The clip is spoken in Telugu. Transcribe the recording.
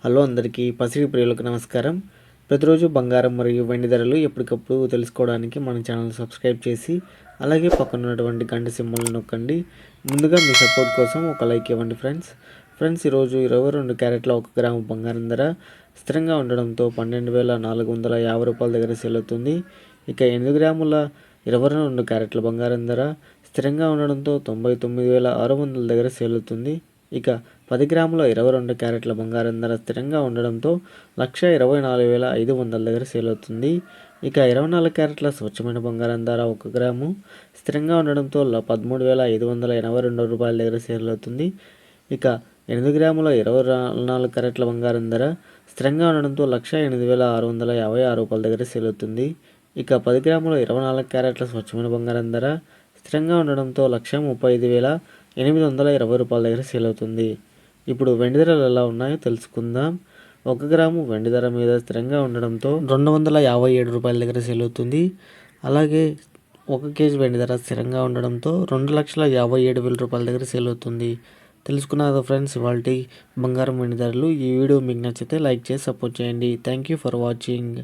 హలో అందరికీ పసిడి ప్రియులకు నమస్కారం. ప్రతిరోజు బంగారం మరియు వెండి ధరలు ఎప్పటికప్పుడు తెలుసుకోవడానికి మన ఛానల్ సబ్స్క్రైబ్ చేసి అలాగే పక్కన ఉన్నటువంటి గంట సింబల్ని నొక్కండి. ముందుగా మీ సపోర్ట్ కోసం ఒక లైక్ ఇవ్వండి ఫ్రెండ్స్ ఈరోజు 22 క్యారెట్ల 1 గ్రాము బంగారం ధర స్థిరంగా ఉండడంతో 12,450 రూపాయల దగ్గర సేల్ అవుతుంది. ఇక 8 గ్రాముల 22 క్యారెట్ల బంగారం ధర స్థిరంగా ఉండడంతో 99,600 దగ్గర సేల్ అవుతుంది. ఇక 10 గ్రాముల 22 క్యారెట్ల బంగారం ధర స్థిరంగా ఉండడంతో 1,24,500 దగ్గర సేల్ అవుతుంది. ఇక 24 క్యారెట్ల స్వచ్ఛమైన బంగారం ధర 1 గ్రాము స్థిరంగా ఉండడంతో 13,582 రూపాయల దగ్గర సేల్ అవుతుంది. ఇక 8 గ్రాముల 24 క్యారెట్ల బంగారం ధర స్థిరంగా ఉండడంతో 1,08,656 రూపాయల దగ్గర సేల్ అవుతుంది. ఇక 10 గ్రాముల 24 క్యారెట్ల స్వచ్ఛమైన బంగారం ధర స్థిరంగా ఉండడంతో 1,35,820 రూపాయల దగ్గర సేల్ అవుతుంది. ఇప్పుడు వెండి ధరలు ఎలా ఉన్నాయో తెలుసుకుందాం. 1 గ్రాము వెండి ధర మీద స్థిరంగా ఉండడంతో 257 రూపాయల దగ్గర సేల్ అవుతుంది. అలాగే 1 కేజీ వెండి ధర స్థిరంగా ఉండడంతో 2,57,000 రూపాయల దగ్గర సేల్ అవుతుంది. తెలుసుకున్నారు ఫ్రెండ్స్ ఇవాల్టి బంగారం వెండి ధరలు. ఈ వీడియో మీకు నచ్చితే లైక్ చేసి సపోర్ట్ చేయండి. Thank you for watching.